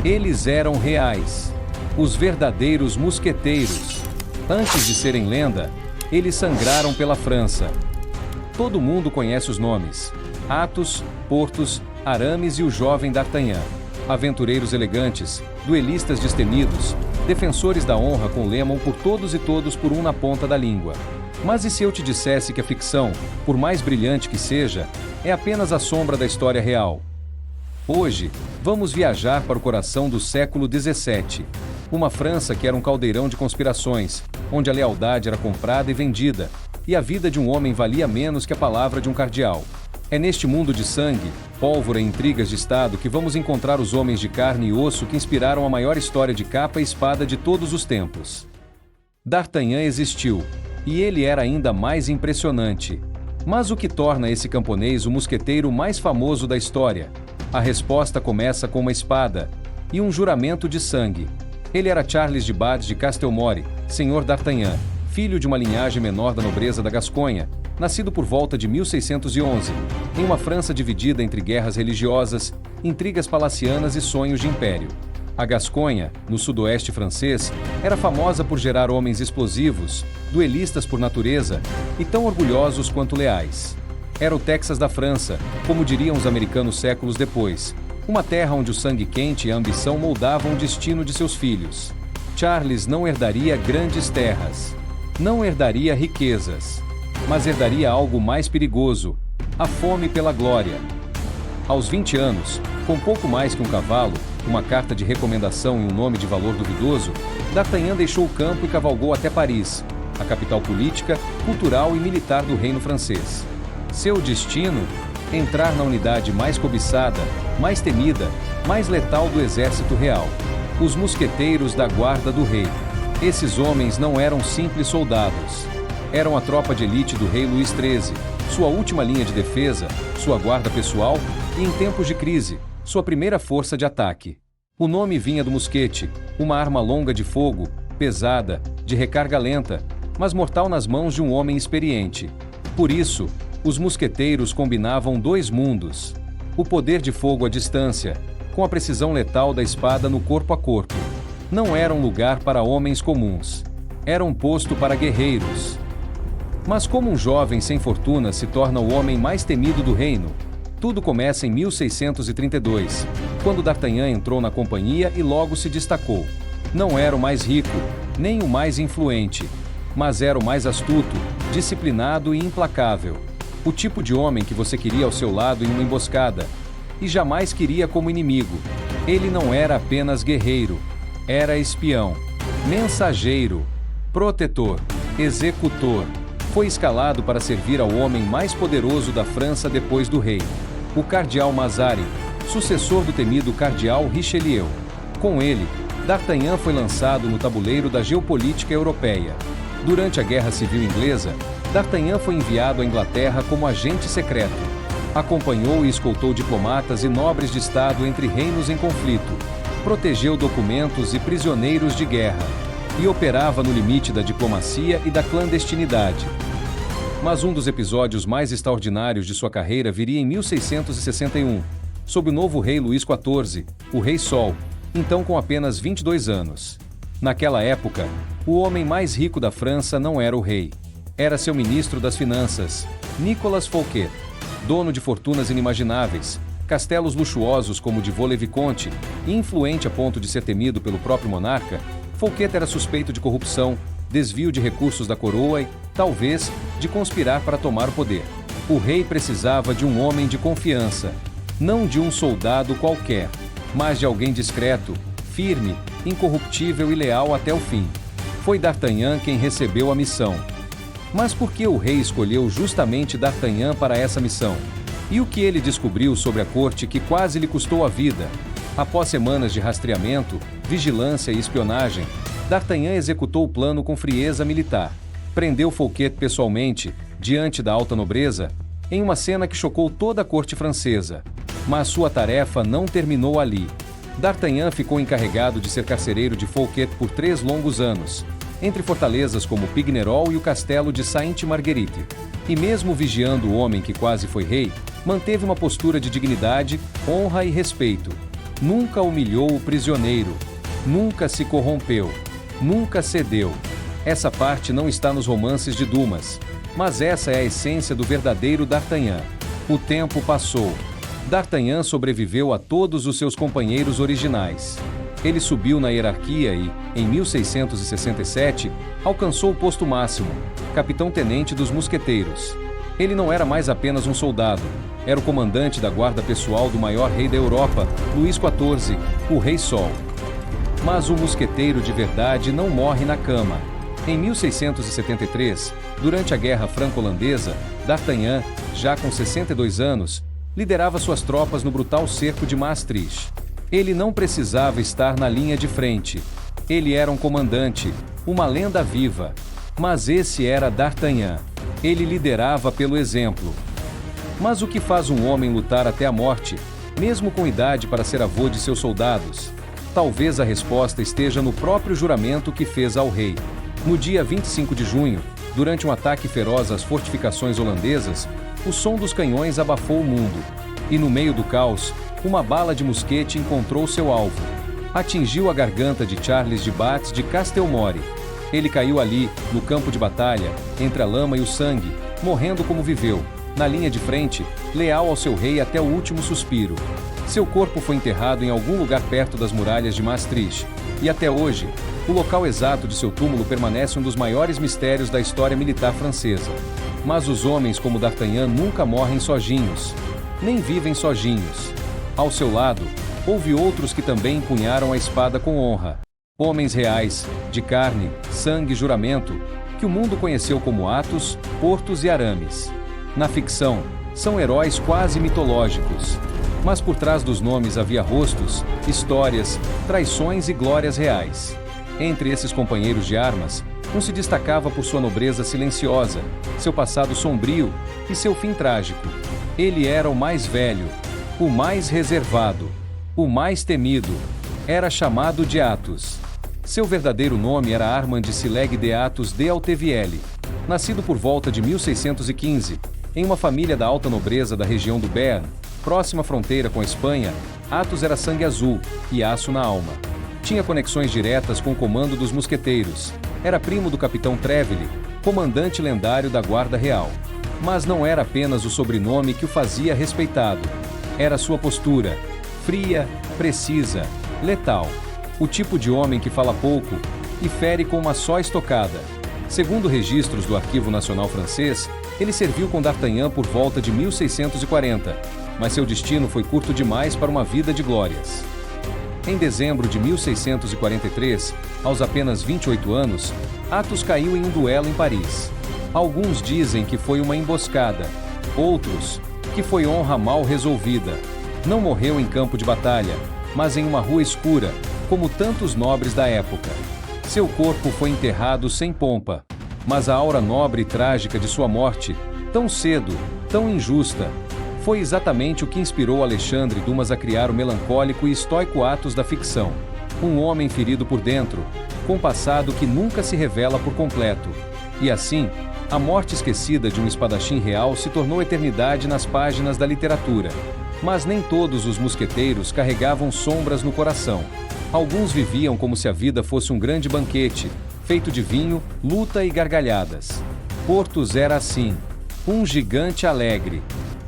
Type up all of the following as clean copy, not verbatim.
Eles eram reais. Os verdadeiros mosqueteiros. Antes de serem lenda, eles sangraram pela França. Todo mundo conhece os nomes: Athos, Porthos, Aramis e o jovem D'Artagnan. Aventureiros elegantes, duelistas destemidos, defensores da honra com lema por todos e todos por um na ponta da língua. Mas e se eu te dissesse que a ficção, por mais brilhante que seja, é apenas a sombra da história real? Hoje, vamos viajar para o coração do século XVII. Uma França que era um caldeirão de conspirações, onde a lealdade era comprada e vendida, e a vida de um homem valia menos que a palavra de um cardeal. É neste mundo de sangue, pólvora e intrigas de Estado que vamos encontrar os homens de carne e osso que inspiraram a maior história de capa e espada de todos os tempos. D'Artagnan existiu, e ele era ainda mais impressionante. Mas o que torna esse camponês o mosqueteiro mais famoso da história? A resposta começa com uma espada e um juramento de sangue. Ele era Charles de Bade de Castelmory, senhor D'Artagnan, filho de uma linhagem menor da nobreza da Gasconha, nascido por volta de 1611, em uma França dividida entre guerras religiosas, intrigas palacianas e sonhos de império. A Gasconha, no sudoeste francês, era famosa por gerar homens explosivos, duelistas por natureza e tão orgulhosos quanto leais. Era o Texas da França, como diriam os americanos séculos depois, uma terra onde o sangue quente e a ambição moldavam o destino de seus filhos. Charles não herdaria grandes terras, não herdaria riquezas, mas herdaria algo mais perigoso: a fome pela glória. Aos 20 anos, com pouco mais que um cavalo, uma carta de recomendação e um nome de valor duvidoso, D'Artagnan deixou o campo e cavalgou até Paris, a capital política, cultural e militar do reino francês. Seu destino? Entrar na unidade mais cobiçada, mais temida, mais letal do exército real: os mosqueteiros da guarda do rei. Esses homens não eram simples soldados. Eram a tropa de elite do rei Luís XIII, sua última linha de defesa, sua guarda pessoal e, em tempos de crise, sua primeira força de ataque. O nome vinha do mosquete, uma arma longa de fogo, pesada, de recarga lenta, mas mortal nas mãos de um homem experiente. Por isso, os mosqueteiros combinavam dois mundos: o poder de fogo à distância, com a precisão letal da espada no corpo a corpo. Não era um lugar para homens comuns. Era um posto para guerreiros. Mas como um jovem sem fortuna se torna o homem mais temido do reino? Tudo começa em 1632, quando D'Artagnan entrou na companhia e logo se destacou. Não era o mais rico, nem o mais influente, mas era o mais astuto, disciplinado e implacável. O tipo de homem que você queria ao seu lado em uma emboscada, e jamais queria como inimigo. Ele não era apenas guerreiro, era espião, mensageiro, protetor, executor. Foi escalado para servir ao homem mais poderoso da França depois do rei, o cardeal Mazarin, sucessor do temido cardeal Richelieu. Com ele, D'Artagnan foi lançado no tabuleiro da geopolítica europeia. Durante a Guerra Civil Inglesa, D'Artagnan foi enviado à Inglaterra como agente secreto. Acompanhou e escoltou diplomatas e nobres de Estado entre reinos em conflito, protegeu documentos e prisioneiros de guerra, e operava no limite da diplomacia e da clandestinidade. Mas um dos episódios mais extraordinários de sua carreira viria em 1661, sob o novo rei Luís XIV, o Rei Sol, então com apenas 22 anos. Naquela época, o homem mais rico da França não era o rei. Era seu ministro das Finanças, Nicolas Fouquet. Dono de fortunas inimagináveis, castelos luxuosos como o de Vaux-le-Vicomte, e influente a ponto de ser temido pelo próprio monarca, Fouquet era suspeito de corrupção, desvio de recursos da coroa e, talvez, de conspirar para tomar o poder. O rei precisava de um homem de confiança, não de um soldado qualquer, mas de alguém discreto, firme, incorruptível e leal até o fim. Foi D'Artagnan quem recebeu a missão. Mas por que o rei escolheu justamente D'Artagnan para essa missão? E o que ele descobriu sobre a corte que quase lhe custou a vida? Após semanas de rastreamento, vigilância e espionagem, D'Artagnan executou o plano com frieza militar. Prendeu Fouquet pessoalmente, diante da alta nobreza, em uma cena que chocou toda a corte francesa. Mas sua tarefa não terminou ali. D'Artagnan ficou encarregado de ser carcereiro de Fouquet por 3 longos anos, entre fortalezas como Pignerol e o castelo de Sainte-Marguerite. E mesmo vigiando o homem que quase foi rei, manteve uma postura de dignidade, honra e respeito. Nunca humilhou o prisioneiro. Nunca se corrompeu. Nunca cedeu. Essa parte não está nos romances de Dumas, mas essa é a essência do verdadeiro D'Artagnan. O tempo passou. D'Artagnan sobreviveu a todos os seus companheiros originais. Ele subiu na hierarquia e, em 1667, alcançou o posto máximo, capitão-tenente dos mosqueteiros. Ele não era mais apenas um soldado, era o comandante da guarda pessoal do maior rei da Europa, Luís XIV, o Rei Sol. Mas o mosqueteiro de verdade não morre na cama. Em 1673, durante a Guerra Franco-Holandesa, D'Artagnan, já com 62 anos, liderava suas tropas no brutal cerco de Maastricht. Ele não precisava estar na linha de frente. Ele era um comandante, uma lenda viva. Mas esse era D'Artagnan. Ele liderava pelo exemplo. Mas o que faz um homem lutar até a morte, mesmo com idade para ser avô de seus soldados? Talvez a resposta esteja no próprio juramento que fez ao rei. No dia 25 de junho, durante um ataque feroz às fortificações holandesas, o som dos canhões abafou o mundo. E no meio do caos, uma bala de mosquete encontrou seu alvo. Atingiu a garganta de Charles de Batz de Castelmory. Ele caiu ali, no campo de batalha, entre a lama e o sangue, morrendo como viveu, na linha de frente, leal ao seu rei até o último suspiro. Seu corpo foi enterrado em algum lugar perto das muralhas de Maastricht, e até hoje, o local exato de seu túmulo permanece um dos maiores mistérios da história militar francesa. Mas os homens como D'Artagnan nunca morrem sozinhos, nem vivem sozinhos. Ao seu lado, houve outros que também empunharam a espada com honra. Homens reais, de carne, sangue e juramento, que o mundo conheceu como Athos, Porthos e Aramis. Na ficção, são heróis quase mitológicos. Mas por trás dos nomes havia rostos, histórias, traições e glórias reais. Entre esses companheiros de armas, um se destacava por sua nobreza silenciosa, seu passado sombrio e seu fim trágico. Ele era o mais velho, o mais reservado, o mais temido. Era chamado de Athos. Seu verdadeiro nome era Armand Sileg de Athos de Altevielle. Nascido por volta de 1615, em uma família da alta nobreza da região do Béarn, próxima à fronteira com a Espanha, Athos era sangue azul e aço na alma. Tinha conexões diretas com o comando dos mosqueteiros. Era primo do capitão Treville, comandante lendário da Guarda Real. Mas não era apenas o sobrenome que o fazia respeitado. Era sua postura, fria, precisa, letal. O tipo de homem que fala pouco e fere com uma só estocada. Segundo registros do Arquivo Nacional Francês, ele serviu com D'Artagnan por volta de 1640, mas seu destino foi curto demais para uma vida de glórias. Em dezembro de 1643, aos apenas 28 anos, Athos caiu em um duelo em Paris. Alguns dizem que foi uma emboscada, outros que foi honra mal resolvida. Não morreu em campo de batalha, mas em uma rua escura, como tantos nobres da época. Seu corpo foi enterrado sem pompa, mas a aura nobre e trágica de sua morte, tão cedo, tão injusta, foi exatamente o que inspirou Alexandre Dumas a criar o melancólico e estoico Athos da ficção. Um homem ferido por dentro, com passado que nunca se revela por completo. E assim, a morte esquecida de um espadachim real se tornou eternidade nas páginas da literatura. Mas nem todos os mosqueteiros carregavam sombras no coração. Alguns viviam como se a vida fosse um grande banquete, feito de vinho, luta e gargalhadas. Porthos era assim, um gigante alegre,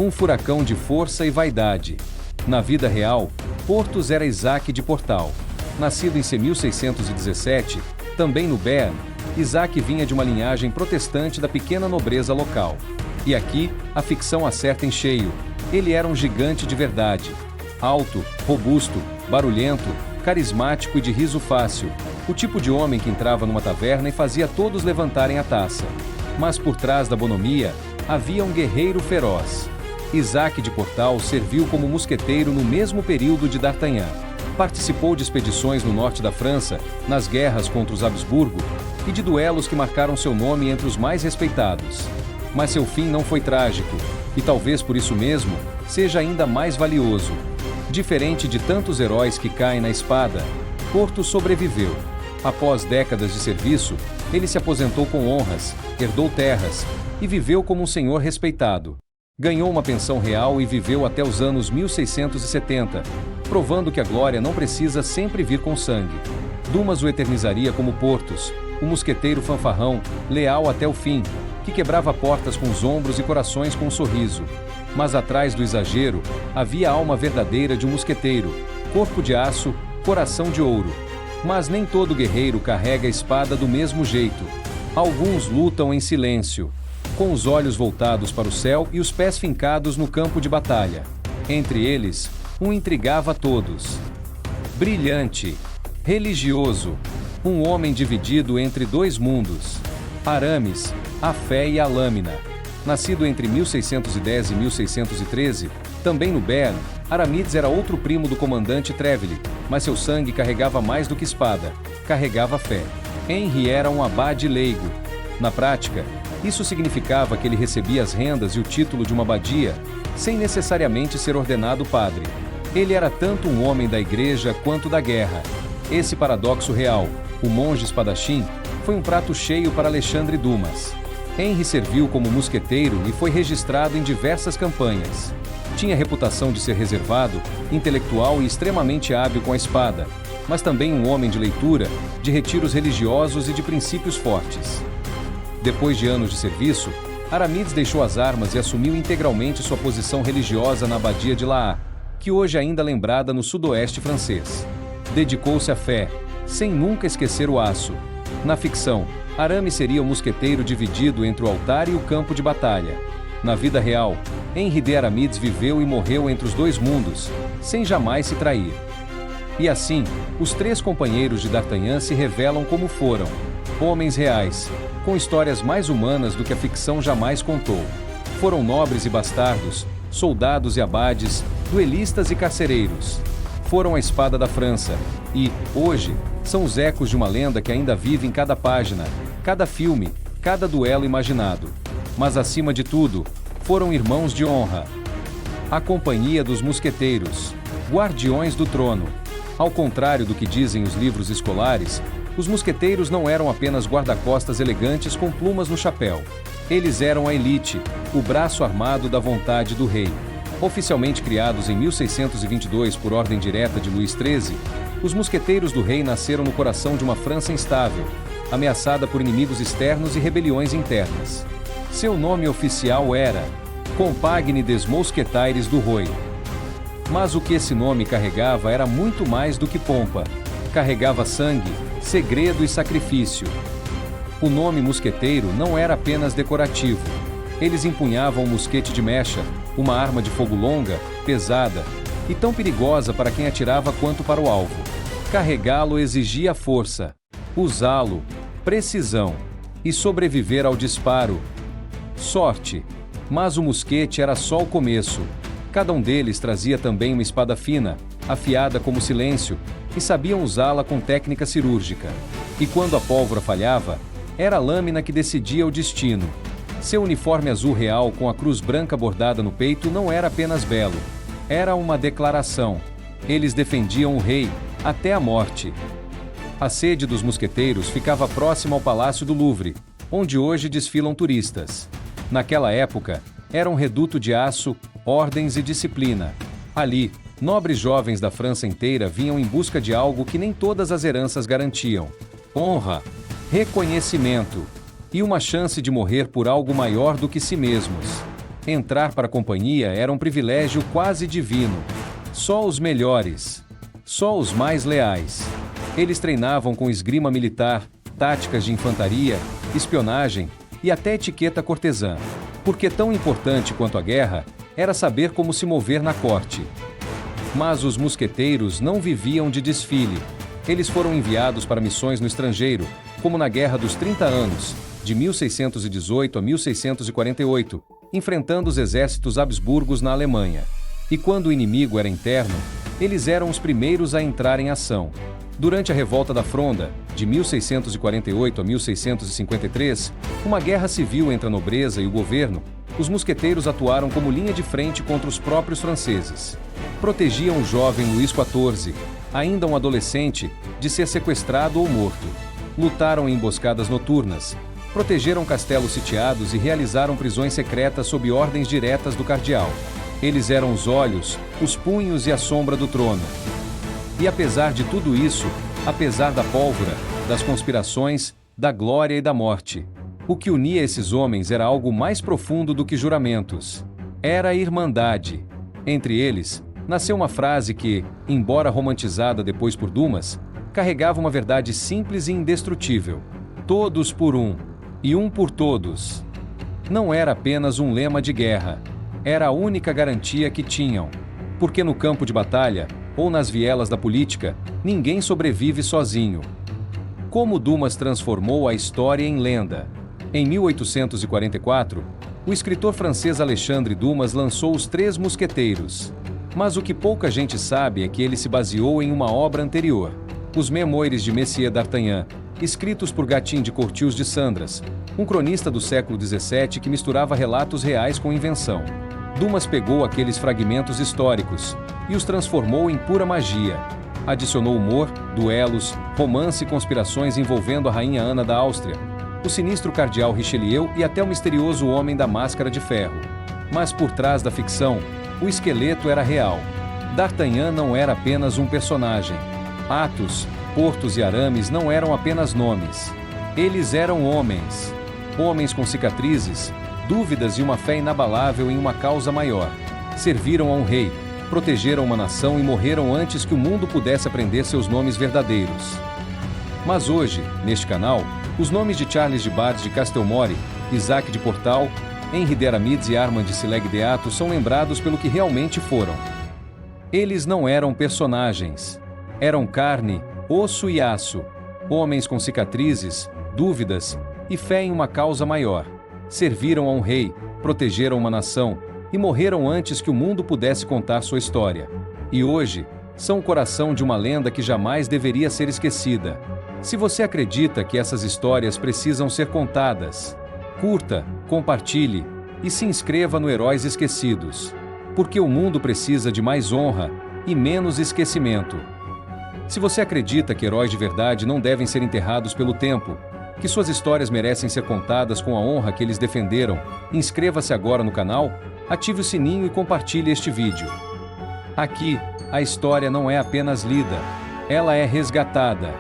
um furacão de força e vaidade. Na vida real, Porthos era Isaac de Portal. Nascido em 1617, também no Béarn, Isaac vinha de uma linhagem protestante da pequena nobreza local. E aqui, a ficção acerta em cheio. Ele era um gigante de verdade. Alto, robusto, barulhento, carismático e de riso fácil. O tipo de homem que entrava numa taverna e fazia todos levantarem a taça. Mas por trás da bonomia, havia um guerreiro feroz. Isaac de Portal serviu como mosqueteiro no mesmo período de D'Artagnan. Participou de expedições no norte da França, nas guerras contra os Habsburgo e de duelos que marcaram seu nome entre os mais respeitados. Mas seu fim não foi trágico, e talvez por isso mesmo, seja ainda mais valioso. Diferente de tantos heróis que caem na espada, Porthos sobreviveu. Após décadas de serviço, ele se aposentou com honras, herdou terras e viveu como um senhor respeitado. Ganhou uma pensão real e viveu até os anos 1670, provando que a glória não precisa sempre vir com sangue. Dumas o eternizaria como Porthos, o mosqueteiro fanfarrão, leal até o fim, que quebrava portas com os ombros e corações com um sorriso. Mas atrás do exagero, havia a alma verdadeira de um mosqueteiro, corpo de aço, coração de ouro. Mas nem todo guerreiro carrega a espada do mesmo jeito. Alguns lutam em silêncio, com os olhos voltados para o céu e os pés fincados no campo de batalha. Entre eles, um intrigava a todos. Brilhante, religioso, um homem dividido entre dois mundos. Aramis, a fé e a lâmina. Nascido entre 1610 e 1613, também no Béarn, Aramides era outro primo do comandante Treville, mas seu sangue carregava mais do que espada, carregava fé. Henry era um abade leigo. Na prática, isso significava que ele recebia as rendas e o título de uma abadia, sem necessariamente ser ordenado padre. Ele era tanto um homem da igreja quanto da guerra. Esse paradoxo real, o monge espadachim, foi um prato cheio para Alexandre Dumas. Henry serviu como mosqueteiro e foi registrado em diversas campanhas. Tinha reputação de ser reservado, intelectual e extremamente hábil com a espada, mas também um homem de leitura, de retiros religiosos e de princípios fortes. Depois de anos de serviço, Aramides deixou as armas e assumiu integralmente sua posição religiosa na abadia de La Haye, que hoje é ainda lembrada no sudoeste francês. Dedicou-se à fé, sem nunca esquecer o aço. Na ficção, Aramis seria o mosqueteiro dividido entre o altar e o campo de batalha. Na vida real, Henry de Aramides viveu e morreu entre os dois mundos, sem jamais se trair. E assim, os três companheiros de D'Artagnan se revelam como foram. Homens reais, com histórias mais humanas do que a ficção jamais contou. Foram nobres e bastardos, soldados e abades, duelistas e carcereiros. Foram a espada da França e, hoje, são os ecos de uma lenda que ainda vive em cada página, cada filme, cada duelo imaginado. Mas acima de tudo, foram irmãos de honra. A Companhia dos Mosqueteiros, Guardiões do Trono. Ao contrário do que dizem os livros escolares, os mosqueteiros não eram apenas guarda-costas elegantes com plumas no chapéu. Eles eram a elite, o braço armado da vontade do rei. Oficialmente criados em 1622 por ordem direta de Luís XIII, os mosqueteiros do rei nasceram no coração de uma França instável, ameaçada por inimigos externos e rebeliões internas. Seu nome oficial era Compagnie des Mousquetaires du Roi. Mas o que esse nome carregava era muito mais do que pompa. Carregava sangue, segredo e sacrifício. O nome mosqueteiro não era apenas decorativo. Eles empunhavam um mosquete de mecha, uma arma de fogo longa, pesada e tão perigosa para quem atirava quanto para o alvo. Carregá-lo exigia força, usá-lo, precisão e sobreviver ao disparo. Sorte. Mas o mosquete era só o começo. Cada um deles trazia também uma espada fina, afiada como silêncio, e sabiam usá-la com técnica cirúrgica. E quando a pólvora falhava, era a lâmina que decidia o destino. Seu uniforme azul real com a cruz branca bordada no peito não era apenas belo. Era uma declaração. Eles defendiam o rei, até a morte. A sede dos mosqueteiros ficava próxima ao Palácio do Louvre, onde hoje desfilam turistas. Naquela época, era um reduto de aço, ordens e disciplina. Ali, nobres jovens da França inteira vinham em busca de algo que nem todas as heranças garantiam: honra, reconhecimento e uma chance de morrer por algo maior do que si mesmos. Entrar para a companhia era um privilégio quase divino. Só os melhores. Só os mais leais. Eles treinavam com esgrima militar, táticas de infantaria, espionagem e até etiqueta cortesã. Porque tão importante quanto a guerra era saber como se mover na corte. Mas os mosqueteiros não viviam de desfile. Eles foram enviados para missões no estrangeiro, como na Guerra dos 30 Anos, de 1618 a 1648, enfrentando os exércitos habsburgos na Alemanha. E quando o inimigo era interno, eles eram os primeiros a entrar em ação. Durante a Revolta da Fronda, de 1648 a 1653, uma guerra civil entre a nobreza e o governo, os mosqueteiros atuaram como linha de frente contra os próprios franceses. Protegiam o jovem Luís XIV, ainda um adolescente, de ser sequestrado ou morto. Lutaram em emboscadas noturnas, Protegeram castelos sitiados e realizaram prisões secretas sob ordens diretas do cardeal. Eles eram os olhos, os punhos e a sombra do trono. E apesar de tudo isso, apesar da pólvora, das conspirações, da glória e da morte, o que unia esses homens era algo mais profundo do que juramentos. Era a irmandade. Entre eles, nasceu uma frase que, embora romantizada depois por Dumas, carregava uma verdade simples e indestrutível: todos por um, e um por todos. Não era apenas um lema de guerra, era a única garantia que tinham. Porque no campo de batalha, ou nas vielas da política, ninguém sobrevive sozinho. Como Dumas transformou a história em lenda. Em 1844, o escritor francês Alexandre Dumas lançou Os Três Mosqueteiros. Mas o que pouca gente sabe é que ele se baseou em uma obra anterior, Os Memoires de Monsieur d'Artagnan, escritos por Gatien de Courteous de Sandras, um cronista do século XVII que misturava relatos reais com invenção. Dumas pegou aqueles fragmentos históricos e os transformou em pura magia. Adicionou humor, duelos, romance e conspirações envolvendo a rainha Ana da Áustria, o sinistro cardeal Richelieu e até o misterioso homem da máscara de ferro. Mas por trás da ficção, o esqueleto era real. D'Artagnan não era apenas um personagem. Athos, Porthos e Aramis não eram apenas nomes. Eles eram homens. Homens com cicatrizes, dúvidas e uma fé inabalável em uma causa maior. Serviram a um rei, protegeram uma nação e morreram antes que o mundo pudesse aprender seus nomes verdadeiros. Mas hoje, neste canal, os nomes de Charles de Bars de Castelmore, Isaac de Portal, Henri de Aramides e Armand de Sileg de Athos são lembrados pelo que realmente foram. Eles não eram personagens. Eram carne, osso e aço. Homens com cicatrizes, dúvidas e fé em uma causa maior. Serviram a um rei, protegeram uma nação e morreram antes que o mundo pudesse contar sua história. E hoje, são o coração de uma lenda que jamais deveria ser esquecida. Se você acredita que essas histórias precisam ser contadas, curta, compartilhe e se inscreva no Heróis Esquecidos. Porque o mundo precisa de mais honra e menos esquecimento. Se você acredita que heróis de verdade não devem ser enterrados pelo tempo, que suas histórias merecem ser contadas com a honra que eles defenderam, inscreva-se agora no canal, ative o sininho e compartilhe este vídeo. Aqui, a história não é apenas lida, ela é resgatada.